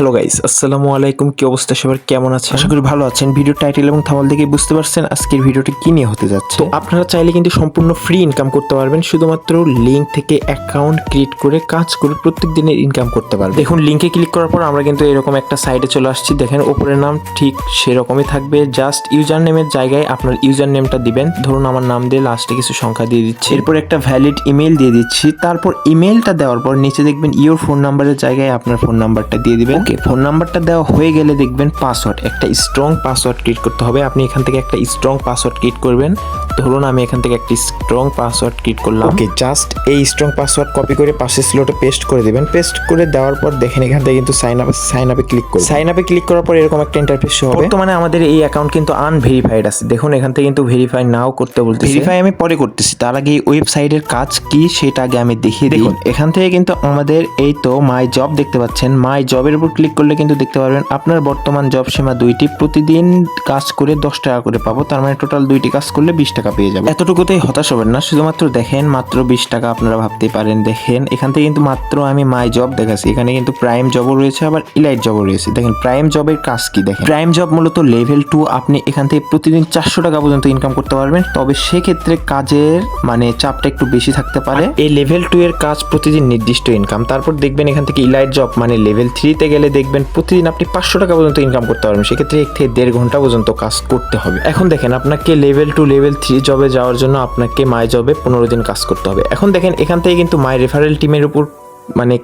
Hello guys, আসসালামু আলাইকুম। কি অবস্থা সবার, কেমন আছেন? আশা করি ভালো আছেন। ভিডিও টাইটেল এবং থাম্বনেল দেখে বুঝতে পারছেন আজকের ভিডিওটি কি নিয়ে হতে যাচ্ছে। তো আপনারা চাইলে কিন্তু সম্পূর্ণ ফ্রি ইনকাম করতে পারবেন, শুধুমাত্র লিংক থেকে অ্যাকাউন্ট ক্রিয়েট করে কাজ করে প্রত্যেক দিনের ইনকাম করতে পারবেন। দেখুন, লিংকে ক্লিক করার পর আমরা কিন্তু এরকম একটা সাইটে চলে আসছি। দেখেন উপরের নাম ঠিক সেরকমই থাকবে, জাস্ট ইউজার নেমের জায়গায় আপনার ইউজার নেমটা দিবেন। ধরুন আমার নাম দিয়ে লাস্টে কিছু সংখ্যা দিয়ে দিচ্ছি, এরপর একটা ভ্যালিড ইমেল দিয়ে দিচ্ছি। তারপর ইমেলটা দেওয়ার পর নিচে দেখবেন ইওর ফোন নাম্বারের জায়গায় আপনার ফোন নাম্বারটা দিয়ে দিবেন। ওকে, ফোন নাম্বারটা দেওয়া হয়ে গেলে দেখবেন পাসওয়ার্ড, একটা স্ট্রং পাসওয়ার্ড ক্রিয়েট করতে হবে। আপনি এখান থেকে একটা স্ট্রং পাসওয়ার্ড ক্রিয়েট করবেন। ধরুন আমি এখান থেকে একটা স্ট্রং পাসওয়ার্ড ক্রিয়েট করলাম। ওকে, জাস্ট এই স্ট্রং পাসওয়ার্ড কপি করে পাশের স্লটে পেস্ট করে দিবেন। পেস্ট করে দেওয়ার পর দেখেন এখান থেকে কিন্তু সাইন আপে ক্লিক করুন। সাইন আপে ক্লিক করার পর এরকম একটা ইন্টারফেস শো হবে। বর্তমানে আমাদের এই অ্যাকাউন্ট কিন্তু আনভেরিফাইড আছে। দেখুন এখান থেকে কিন্তু ভেরিফাই নাও করতে বলতেছে। ভেরিফাই আমি পরে করতেছি, তার আগে এই ওয়েবসাইটের কাজ কি সেটা আগে আমি দেখিয়ে দিই। দেখুন এখান থেকে কিন্তু আমাদের এই তো মাই জব দেখতে পাচ্ছেন। মাই জবের উপর ক্লিক করলে কিন্তু দেখতে পারবেন আপনার বর্তমান জব সীমা 2টি, প্রতিদিন কাজ করে 10 টাকা করে পাবো। তার মানে টোটাল 2টি কাজ করলে 20 টাকা পেয়ে যাবো। এতটুকুতেই হতাশ হবেন না, শুধুমাত্র দেখেন মাত্র 20 টাকা। আপনারা ভাবতেই পারেন, দেখেন এখান থেকে কিন্তু মাত্র আমি মাই জব দেখাচ্ছি। এখানে কিন্তু প্রাইম জবও রয়েছে, আবার ইলাইট জবও রয়েছে। দেখেন প্রাইম জবের কাজ কি, দেখেন প্রাইম জব মূলত লেভেল 2। আপনি এখান থেকে প্রতিদিন 400 টাকা পর্যন্ত ইনকাম করতে পারবেন, তবে সেক্ষেত্রে কাজের চাপটা একটু বেশি থাকতে পারে। এই লেভেল 2 এর কাজ প্রতিদিন নির্দিষ্ট ইনকাম। তারপর দেখবেন এখান থেকে ইলাইট জব মানে লেভেল 3 তে গেলে দেখবেন প্রতিদিন আপনি 500 টাকা পর্যন্ত ইনকাম করতে পারবেন। সেক্ষেত্রে 1 থেকে 1.5 ঘন্টা পর্যন্ত কাজ করতে হবে। এখন দেখেন আপনাকে লেভেল 2 লেভেল 3 জবে যাওয়ার জন্য আপনাকে মাই জবে 15 দিন কাজ করতে হবে। এখন দেখেন এখান থেকে কিন্তু মাই রেফারেল টিমের উপর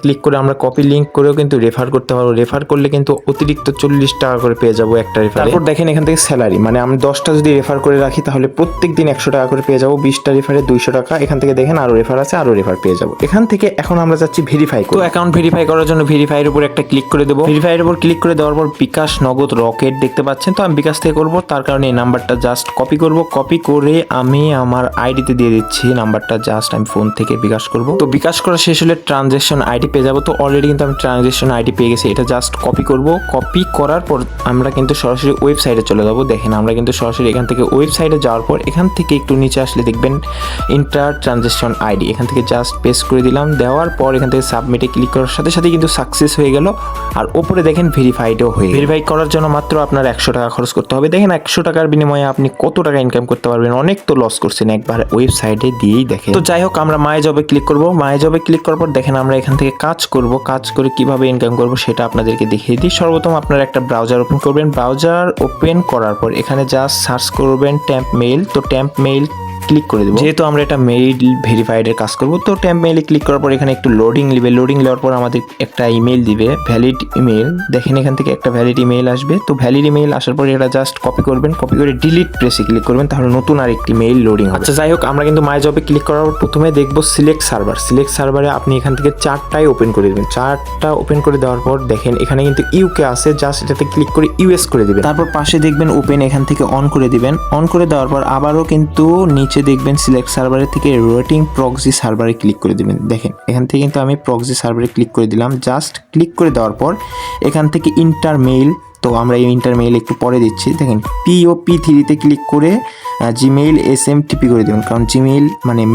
ক্লিক করে আমরা কপি লিংক করেও কিন্তু রেফার করতে পারবো। রেফার করলে কিন্তু অতিরিক্ত 40 টাকা করে পেয়ে যাবো একটা রেফারে। তারপর দেখেন এখান থেকে স্যালারি, আমি 10টা যদি রেফার করে রাখি তাহলে প্রত্যেক দিন 100 টাকা করে পেয়ে যাবো। 20টা রেফারে 200 টাকা। এখান থেকে দেখেন আরো রেফার আছে, আরো রেফার পেয়ে যাবো। এখান থেকে এখন আমরা যাচ্ছি ভেরিফাই করতে। তো অ্যাকাউন্ট ভেরিফাই করার জন্য ভেরিফাইয়ের উপর একটা ক্লিক করে দেবো। ভেরিফাইয়ের উপর ক্লিক করে দেওয়ার পর বিকাশ, নগদ, রকেট দেখতে পাচ্ছেন। তো আমি বিকাশ থেকে করবো, তার কারণে এই নাম্বারটা জাস্ট কপি করব। কপি করে আমি আমার আইডিতে দিয়ে দিচ্ছি নাম্বারটা। জাস্ট আমি ফোন থেকে বিকাশ করব। তো বিকাশ করা শেষ হলে ট্রানজ্যাকশন আইডি পেয়ে যাবো। তো অলরেডি কিন্তু আমি ট্রানজ্যাকশন আইডি পেয়ে গেছি। এটা জাস্ট কপি করব। কপি করার পর আমরা কিন্তু সরাসরি ওয়েবসাইটে চলে যাব। দেখেন আমরা কিন্তু সরাসরি এখান থেকে ওয়েবসাইটে যাওয়ার পর এখান থেকে একটু নিচে আসলে দেখবেন ইন্টার ট্রানজ্যাকশন আইডি। এখান থেকে জাস্ট পেস্ট করে দিলাম। দেওয়ার পর এখান থেকে সাবমিটে ক্লিক করার সাথে সাথে কিন্তু সাকসেস হয়ে গেল। আর ওপরে দেখেন ভেরিফাইডও হয়ে গেল। ভেরিফাই করার জন্য মাত্র আপনার 100 টাকা খরচ করতে হবে। দেখেন 100 টাকার বিনিময়ে আপনি কত টাকা ইনকাম করতে পারবেন। অনেক তো লস করছেন একবার ওয়েবসাইটে দিয়েই দেখেন। তো যাই হোক, আমরা মাই জবে ক্লিক করব। মাই জবে ক্লিক করার পর দেখেন আমরা এখান থেকে কাজ করব। কাজ করে কিভাবে ইনকাম করব সেটা আপনাদেরকে দেখিয়ে দিই। সর্বপ্রথম আপনারা একটা ব্রাউজার ওপেন করবেন। ব্রাউজার ওপেন করার পর এখানে জাস্ট সার্চ করবেন ট্যাম্প মেইল। তো ট্যাম্প মেইল ক্লিক করে দেবো, যেহেতু আমরা এটা মেইল ভেরিফাইড এর কাজ করব। তো ট্যাম্প মেইলে ক্লিক করার পর এখানে একটু লোডিং নেবে। লোডিং নেওয়ার পর আমাদের একটা ইমেল দিবে, ভ্যালিড ইমেল। দেখেন এখান থেকে একটা ভ্যালিড ইমেল আসবে। তো ভ্যালিড ইমেল আসার পর এটা জাস্ট কপি করবেন। কপি করে ডিলিট প্রেসে ক্লিক করবেন, তাহলে নতুন আরেকটি মেইল লোডিং হবে। আচ্ছা যাই হোক, আমরা কিন্তু মাই জবে ক্লিক করার পর প্রথমে দেখবো সিলেক্ট সার্ভার। সিলেক্ট সার্ভারে আপনি এখান থেকে 4টাই ওপেন করে দেবেন। 4টা ওপেন করে দেওয়ার পর দেখেন এখানে কিন্তু ইউকে আছে, জাস্ট এটাতে ক্লিক করে ইউএস করে দিবেন। তারপর পাশে দেখবেন ওপেন, এখান থেকে অন করে দিবেন। অন করে দেওয়ার পর আবারও কিন্তু নিচে দেখবেন সিলেক্ট সার্ভারের থেকে রুটিং প্রক্সি সার্ভারে ক্লিক করে দিবেন। দেখেন এখান থেকে কিন্তু আমি প্রক্সি সার্ভারে ক্লিক করে দিলাম। জাস্ট ক্লিক করে দেওয়ার পর এখান থেকে ইন্টার মেইল, তো আমরা এই ইন্টার মেইল একটু পরে দিচ্ছি। দেখেন POP3 ক্লিক করে জিমেইল SMTP করে দেবেন, কারণ জিমেইল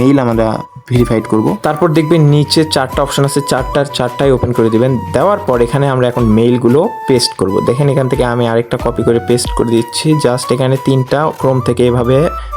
মেইল আমরা ভেরিফাইড করব। তারপর দেখবেন নিচে 4টা অপশন আছে, 4টাই ওপেন করে দিবেন। দেওয়ার পর এখানে আমরা এখন মেইলগুলো পেস্ট করব। দেখেন এখান থেকে আমি আরেকটা কপি করে পেস্ট করে দিচ্ছি। জাস্ট এখানে 3টা ক্রোম থেকে এভাবে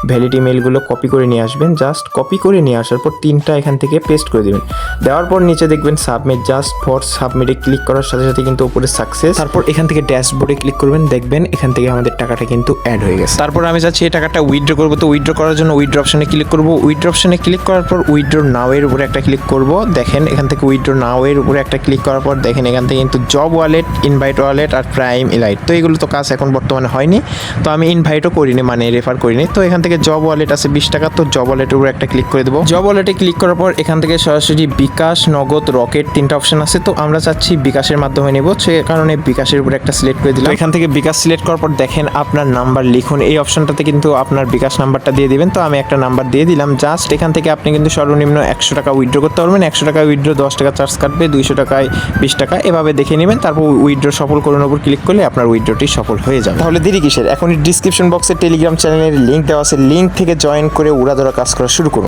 ভ্যালিড মেইলগুলো কপি করে নিয়ে আসবেন। জাস্ট কপি করে নিয়ে আসার পর 3টা এখান থেকে পেস্ট করে দিবেন। দেওয়ার পর নিচে দেখবেন সাবমিট। জাস্ট ফর সাবমিটে ক্লিক করার সাথে সাথে কিন্তু উপরে সাকসেস। তারপর এখান থেকে ড্যাশবোর্ডে ক্লিক করবেন। দেখবেন এখান থেকে আমাদের টাকাটা কিন্তু অ্যাড হয়ে গেছে। তারপর আমি চাচ্ছি এই টাকাটা উইথড্র করব। তো উইথড্র করার জন্য উইথড্র অপশনে ক্লিক করব। উইথড্র অপশনে ক্লিক করার পর উইথড্র নাও এর উপরে একটা ক্লিক করব। দেখেন এখান থেকে উইথড্র নাও এর উপরে একটা ক্লিক করার পর দেখেন এখান থেকে কিন্তু জব ওয়ালেট, ইনভাইট ওয়ালেট আর প্রাইম ইলাইট, তো এগুলো তো কাজ এখন বর্তমানে হয়নি। তো আমি ইনভাইটও করিনি, রেফার করিনি। তো এখান থেকে জব ওয়ালেট আছে 20 টাকা। তো জব ওয়ালেটের উপরে একটা ক্লিক করে দেবো। জব ওয়ালেটে ক্লিক করার পর এখান থেকে সরাসরি বিকাশ, নগদ, রকেট 3টা অপশন আছে। তো আমরা চাচ্ছি বিকাশের মাধ্যমে নেব, সে কারণে বিকাশের উপরে একটা সিলেক্ট করে দিলাম। এখান থেকে বিকাশ সিলেক্ট করার পর দেখেন আপনার নাম্বার লিখুন। এই অপশনটাতে কিন্তু আপনার বিকাশ নাম্বারটা দিয়ে দিবেন। তো আমি একটা নাম্বার দিয়ে দিলাম। জাস্ট এখান থেকে আপনি কিন্তু সর্বনিম্ন 100 টাকা উইথড্র করতে পারবেন। 100 টাকা উইথড্র 10 টাকা চার্জ কাটবে, 200 টাকায় 20 টাকা, এভাবে দেখে নেবেন। তারপর উইথড্র সফল করুন উপর ক্লিক করলে আপনার উইথড্রটি সফল হয়ে যাবে। তাহলে দেরি কিসের, এখনই ডিসক্রিপশন বক্সে টেলিগ্রাম চ্যানেলের লিঙ্ক দেওয়া আছে। লিঙ্ক থেকে জয়েন করে উড়াধরা কাজ করা শুরু করুন।